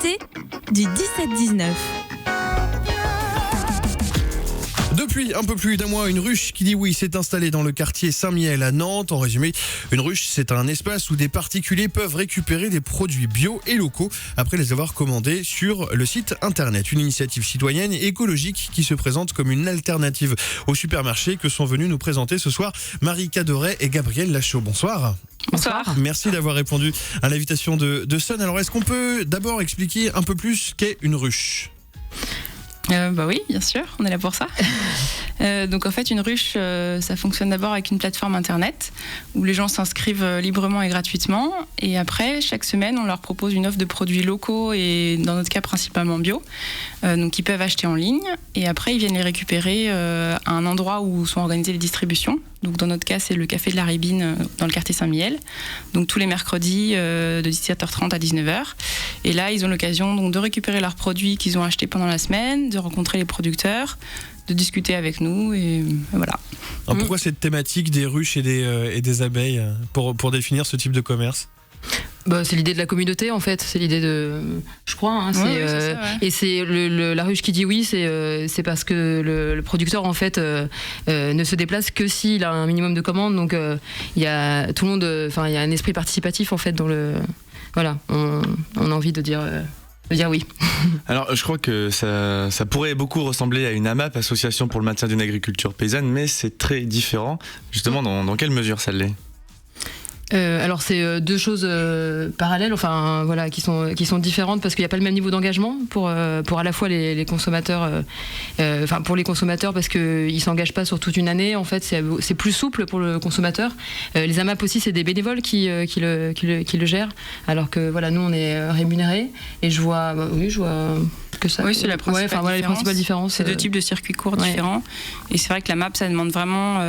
l'invité du 17-19. Depuis un peu plus d'un mois, une ruche qui dit oui s'est installée dans le quartier Saint-Mihiel à Nantes. En résumé, une ruche, c'est un espace où des particuliers peuvent récupérer des produits bio et locaux après les avoir commandés sur le site internet. Une initiative citoyenne et écologique qui se présente comme une alternative au supermarché que sont venus nous présenter ce soir Marie Caderet et Gabriel Lachaud. Bonsoir. Bonsoir. Merci d'avoir répondu à l'invitation de Sun. Alors, est-ce qu'on peut d'abord expliquer un peu plus ce qu'est une ruche ? Oui, bien sûr, on est là pour ça. Donc en fait, une ruche, ça fonctionne d'abord avec une plateforme internet où les gens s'inscrivent librement et gratuitement. Et après, chaque semaine, on leur propose une offre de produits locaux et dans notre cas principalement bio. Donc ils peuvent acheter en ligne et après ils viennent les récupérer à un endroit où sont organisées les distributions. Donc dans notre cas, c'est le café de la Ribine dans le quartier Saint-Mihiel. Donc tous les mercredis de 17h30 à 19h. Et là, ils ont l'occasion donc de récupérer leurs produits qu'ils ont achetés pendant la semaine, de rencontrer les producteurs, de discuter avec nous et voilà. Alors pourquoi cette thématique des ruches et des abeilles pour définir ce type de commerce ? C'est l'idée de la communauté en fait, c'est l'idée de, je crois, c'est ça, ouais. Et c'est la ruche qui dit oui, c'est parce que le producteur en fait ne se déplace que s'il a un minimum de commandes, donc il y a tout le monde, il y a un esprit participatif en fait dans le, voilà, on a envie de dire oui. Alors je crois que ça pourrait beaucoup ressembler à une AMAP, Association pour le maintien d'une agriculture paysanne, mais c'est très différent. Justement, dans quelle mesure ça l'est ? Alors c'est deux choses parallèles, qui sont différentes parce qu'il n'y a pas le même niveau d'engagement pour à la fois les consommateurs, pour les consommateurs parce qu'ils s'engagent pas sur toute une année. En fait, c'est plus souple pour le consommateur. Les AMAP aussi, c'est des bénévoles qui le gèrent, alors que voilà, nous on est rémunérés. Et je vois que ça. Oui, c'est la principale différence. Les principales différences. C'est deux types de circuits courts différents. Et c'est vrai que la MAP, ça demande vraiment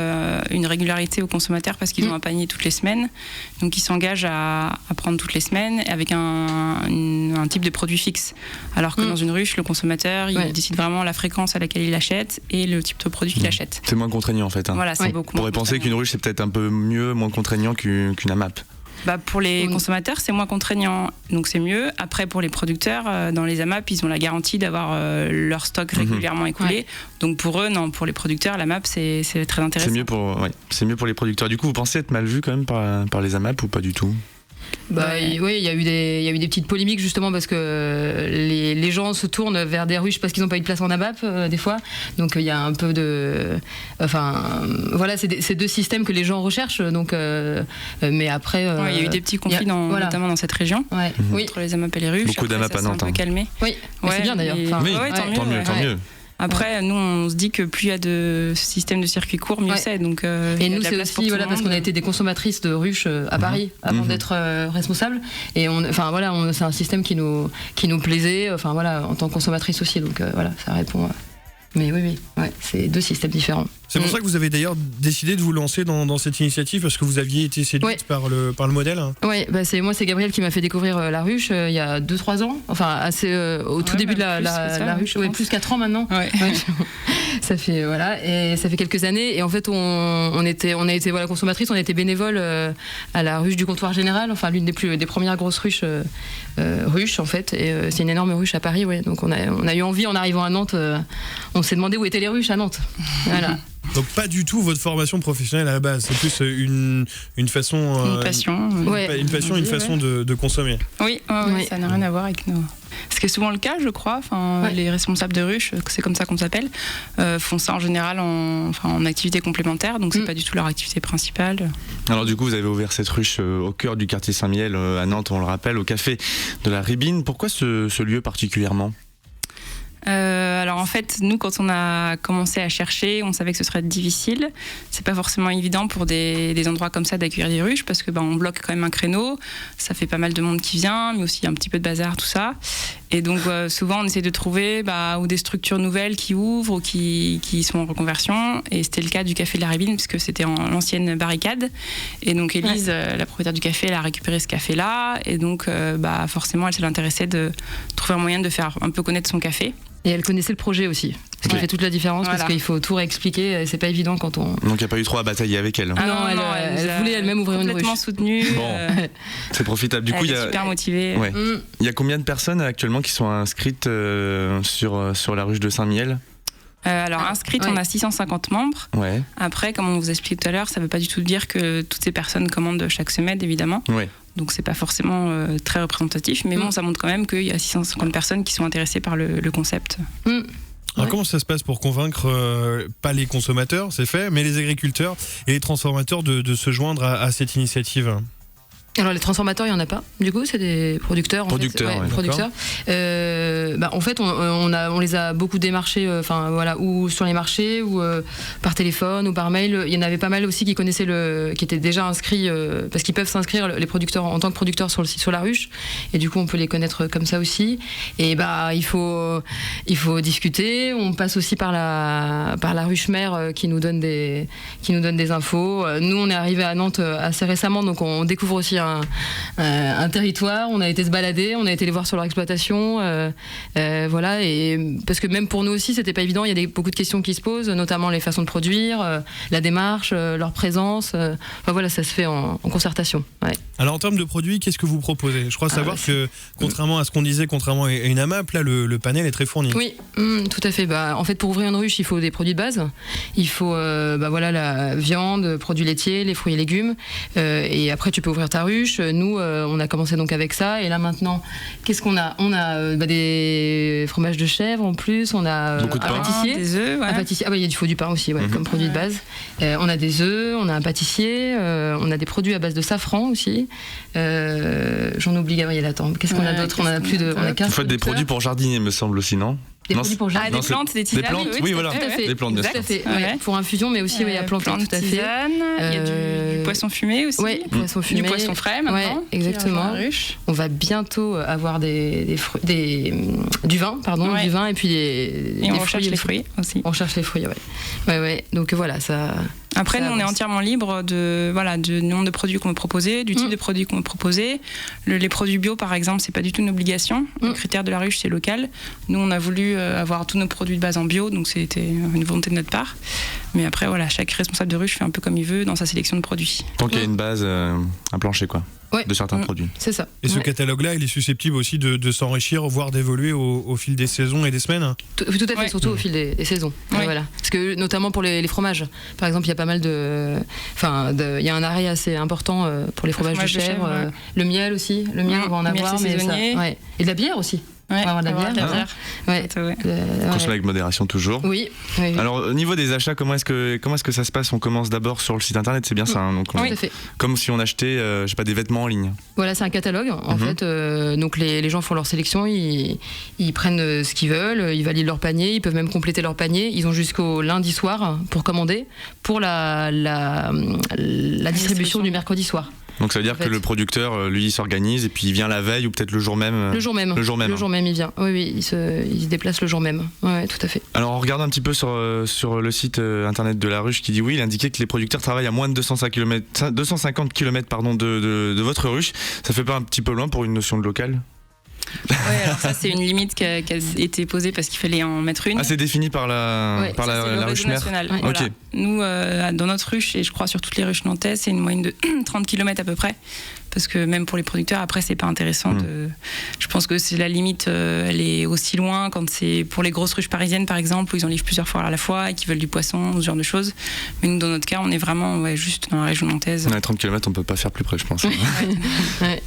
une régularité aux consommateurs parce qu'ils ont un panier toutes les semaines. Donc ils s'engagent à prendre toutes les semaines avec un type de produit fixe. Alors que dans une ruche, le consommateur, il décide vraiment la fréquence à laquelle il achète et le type de produit qu'il achète. C'est moins contraignant en fait. Voilà, c'est beaucoup moins. On pourrait penser qu'une ruche, c'est peut-être un peu mieux, moins contraignant qu'une AMAP. Pour les consommateurs, c'est moins contraignant, donc c'est mieux. Après, pour les producteurs, dans les AMAP, ils ont la garantie d'avoir leur stock régulièrement écoulé. Ouais. Donc pour eux, non, pour les producteurs, la MAP, c'est très intéressant. C'est mieux pour les producteurs. Du coup, vous pensez être mal vu quand même par les AMAP ou pas du tout ? Oui, il y a eu des petites polémiques justement parce que les gens se tournent vers des ruches parce qu'ils n'ont pas eu de place en AMAP des fois. Donc il y a un peu de, c'est deux systèmes que les gens recherchent. Donc, mais après, il y a eu des petits conflits notamment dans cette région entre les AMAP et les ruches. Beaucoup d'AMAP à Nantes. Ça s'est un peu calmé. Oui, c'est bien d'ailleurs. Tant mieux. Après, nous, on se dit que plus il y a de systèmes de circuits courts, mieux c'est. Donc, et nous, c'est aussi parce qu'on a été des consommatrices de ruches à Paris avant d'être responsables. Et c'est un système qui nous plaisait. En tant que consommatrice aussi. Donc ça répond. Mais oui, c'est deux systèmes différents. C'est pour ça que vous avez d'ailleurs décidé de vous lancer dans cette initiative parce que vous aviez été séduite par le modèle. Oui, c'est Gabriel qui m'a fait découvrir la ruche il y a 2-3 ans. Au tout début de la ruche. Plus 4 ans maintenant. Ouais. Ça fait et ça fait quelques années. Et en fait, on a été consommatrices, on a été bénévoles à la ruche du comptoir général. L'une des premières grosses ruches en fait. Et c'est une énorme ruche à Paris. Ouais. Donc on a eu envie en arrivant à Nantes. On s'est demandé où étaient les ruches à Nantes. Voilà. Donc pas du tout votre formation professionnelle à la base, c'est plus une façon... une passion. Une passion, une façon de consommer. Oui, ça n'a rien à voir avec nous. Ce qui est souvent le cas, je crois. Les responsables de ruches, c'est comme ça qu'on s'appelle, font ça en général en activité complémentaire, donc c'est pas du tout leur activité principale. Alors du coup, vous avez ouvert cette ruche au cœur du quartier Saint-Mihiel à Nantes, on le rappelle, au café de la Ribine. Pourquoi ce lieu particulièrement ? Alors en fait, nous, quand on a commencé à chercher, on savait que ce serait difficile. C'est pas forcément évident pour des endroits comme ça d'accueillir des ruches parce que on bloque quand même un créneau. Ça fait pas mal de monde qui vient, mais aussi un petit peu de bazar, tout ça. Et donc souvent, on essaie de trouver ou des structures nouvelles qui ouvrent ou qui sont en reconversion. Et c'était le cas du café de la Ribine puisque c'était en l'ancienne barricade. Et donc Élise, la propriétaire du café, elle a récupéré ce café-là. Et donc forcément, elle s'est intéressée de trouver un moyen de faire un peu connaître son café. Et elle connaissait le projet aussi. Ce qui fait toute la différence parce qu'il faut tout réexpliquer. C'est pas évident quand on. Donc il n'y a pas eu trop à batailler avec elle. Ah non, elle voulait elle-même ouvrir une ruche. Complètement soutenue. Bon, c'est profitable. Du coup, elle est super motivée. Ouais. Il y a combien de personnes actuellement qui sont inscrites sur la ruche de Saint-Mihiel ? Alors inscrites, on a 650 membres. Ouais. Après, comme on vous expliquait tout à l'heure, ça ne veut pas du tout dire que toutes ces personnes commandent chaque semaine, évidemment. Ouais. Donc c'est pas forcément très représentatif, mais bon, ça montre quand même qu'il y a 650 personnes qui sont intéressées par le concept. Alors comment ça se passe pour convaincre, pas les consommateurs, c'est fait, mais les agriculteurs et les transformateurs de se joindre à cette initiative ? Alors les transformateurs, il n'y en a pas. Du coup, c'est des producteurs. Producteurs. En fait, on les a beaucoup démarchés, ou sur les marchés, ou par téléphone, ou par mail. Il y en avait pas mal aussi qui connaissaient qui étaient déjà inscrits, parce qu'ils peuvent s'inscrire les producteurs en tant que producteurs sur le site sur la ruche. Et du coup, on peut les connaître comme ça aussi. Et il faut discuter. On passe aussi par la ruche mère qui nous donne des infos. Nous, on est arrivé à Nantes assez récemment, donc on découvre aussi un territoire. On a été se balader, on a été les voir sur leur exploitation, voilà. Et parce que même pour nous aussi, c'était pas évident. Il y a beaucoup de questions qui se posent, notamment les façons de produire, la démarche, leur présence. Voilà, ça se fait en concertation. Ouais. Alors en termes de produits, qu'est-ce que vous proposez ? Je crois savoir que contrairement à ce qu'on disait, contrairement à une AMAP, là le panel est très fourni. Oui, tout à fait. En fait, pour ouvrir une ruche, il faut des produits de base. Il faut la viande, produits laitiers, les fruits et légumes. Et après, tu peux ouvrir ta ruche. Nous, on a commencé donc avec ça. Et là maintenant, qu'est-ce qu'on a ? On a des fromages de chèvre en plus. On a beaucoup de pain. Pâtissier. Des œufs. Ouais. Un pâtissier. Il faut du pain aussi, comme produit de base. On a des œufs, on a un pâtissier, on a des produits à base de safran aussi. J'en oublie, Gabriel. Attends, qu'est-ce qu'on a d'autre ? On a plus de. On a 15 Vous faites des produits pour jardinier, me semble aussi, non ? Des produits pour jardin. Des plantes, des tisanes. Des plantes, oui, voilà. Tout à fait. Des plantes, bien sûr. Tout à fait. Ouais. Pour infusion, mais aussi il y a plantes, tout à fait. Tisane, il y a du poisson fumé aussi. Oui, poisson fumé. Du poisson frais maintenant. Ouais, exactement. On va bientôt avoir du vin, du vin et puis on recherche les fruits aussi. On cherche les fruits, ouais. Donc voilà, ça. Après, nous, on est entièrement libre du nombre de produits qu'on veut proposer, du type de produits qu'on veut proposer. Les produits bio, par exemple, c'est pas du tout une obligation. Le critère de la ruche, c'est local. Nous, on a voulu avoir tous nos produits de base en bio, donc c'était une volonté de notre part. Mais après, voilà, chaque responsable de ruche fait un peu comme il veut dans sa sélection de produits. Tant qu'il y a une base, un plancher, quoi. Ouais. De certains produits. C'est ça. Et ce catalogue-là, il est susceptible aussi de s'enrichir, voire d'évoluer au fil des saisons et des semaines. Tout à fait, surtout au fil des saisons. Voilà. Parce que notamment pour les fromages, par exemple, il y a pas mal il y a un arrêt assez important pour les fromages de chèvre. Le miel aussi, on va en avoir, mais ça. Ouais. Et de la bière aussi. Ouais, on va avoir de la bière. Consommer avec modération toujours. Oui. Alors au niveau des achats, comment est-ce que ça se passe ? On commence d'abord sur le site internet, c'est bien ça, hein, donc tout à fait. Comme si on achetait des vêtements en ligne. Voilà, c'est un catalogue en fait. Donc les gens font leur sélection, ils prennent ce qu'ils veulent, ils valident leur panier, ils peuvent même compléter leur panier. Ils ont jusqu'au lundi soir pour commander pour la distribution du mercredi soir. Donc ça veut dire que le producteur, lui, s'organise et puis il vient la veille ou peut-être le jour même. Le jour même, il vient. Oui, il se déplace le jour même. Oui, tout à fait. Alors on regarde un petit peu sur le site internet de la ruche qui dit il indiquait que les producteurs travaillent à moins de 250 km de votre ruche. Ça fait pas un petit peu loin pour une notion de local ? Oui, alors ça c'est une limite qui a été posée parce qu'il fallait en mettre une. Ah, c'est défini par la ruche mère. Voilà. Okay. Nous, dans notre ruche, et je crois sur toutes les ruches nantaises, c'est une moyenne de 30 km à peu près. Parce que même pour les producteurs, après, c'est pas intéressant. Je pense que c'est la limite, elle est aussi loin quand c'est pour les grosses ruches parisiennes, par exemple, où ils en livrent plusieurs fois à la fois et qui veulent du poisson, ce genre de choses. Mais nous, dans notre cas, on est vraiment juste dans la région nantaise. À 30 km, on peut pas faire plus près, je pense.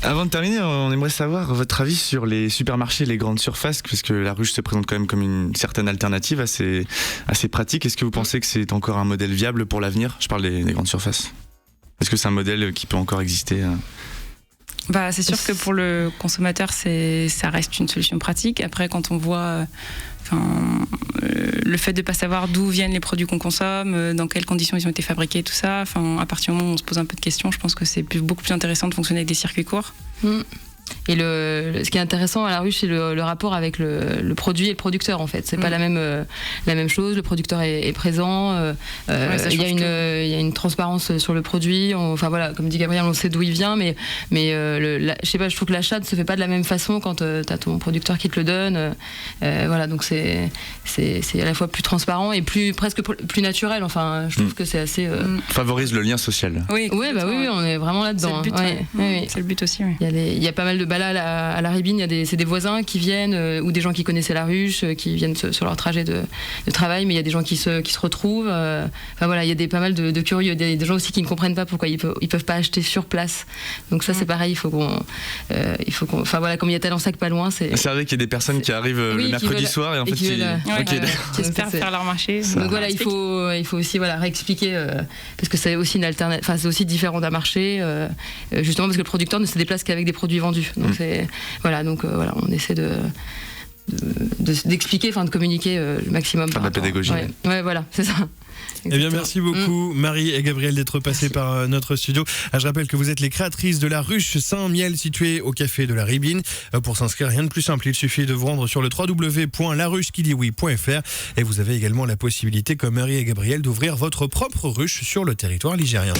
Avant de terminer, on aimerait savoir votre avis sur les supermarchés, les grandes surfaces, parce que la ruche se présente quand même comme une certaine alternative assez pratique. Est-ce que vous pensez que c'est encore un modèle viable pour l'avenir ? Je parle des grandes surfaces. Est-ce que c'est un modèle qui peut encore exister ? C'est sûr que pour le consommateur, ça reste une solution pratique. Après, quand on voit le fait de ne pas savoir d'où viennent les produits qu'on consomme, dans quelles conditions ils ont été fabriqués, tout ça, à partir du moment où on se pose un peu de questions, je pense que c'est beaucoup plus intéressant de fonctionner avec des circuits courts. Et ce qui est intéressant à la ruche, c'est le rapport avec le produit et le producteur, en fait. C'est pas la même chose. Le producteur est présent. Il y a une transparence sur le produit. Enfin voilà, comme dit Gabriel, on sait d'où il vient, mais je sais pas, je trouve que l'achat ne se fait pas de la même façon quand t'as ton producteur qui te le donne. Voilà, donc c'est à la fois plus transparent et presque plus naturel. Enfin, je trouve que c'est assez. Favorise le lien social. Oui, on est vraiment là-dedans. C'est le but. C'est le but aussi. Oui. Il y a pas mal de là, à la Ribine, c'est des voisins qui viennent ou des gens qui connaissaient la ruche, qui viennent sur leur trajet de travail, mais il y a des gens qui se retrouvent. Enfin voilà, il y a pas mal de curieux, des gens aussi qui ne comprennent pas pourquoi ils peuvent pas acheter sur place. Donc ça c'est pareil, il faut qu'on, enfin voilà, comme il y a Talensac pas loin, c'est vrai qu'il y a des personnes qui arrivent le mercredi soir et en fait qui espèrent faire leur marché. Donc voilà, il faut aussi réexpliquer parce que c'est aussi une alternative, enfin c'est aussi différent d'un marché, justement parce que le producteur ne se déplace qu'avec des produits vendus. Donc on essaie d'expliquer, de communiquer le maximum. Faire de la pédagogie. Ouais, voilà, c'est ça. Eh bien, merci beaucoup, Marie et Gabriel, d'être passés par notre studio. Je rappelle que vous êtes les créatrices de la ruche Saint-Miel, située au café de la Ribine. Pour s'inscrire, rien de plus simple. Il suffit de vous rendre sur le www.laruchequidioui.fr et vous avez également la possibilité, comme Marie et Gabriel, d'ouvrir votre propre ruche sur le territoire ligérien.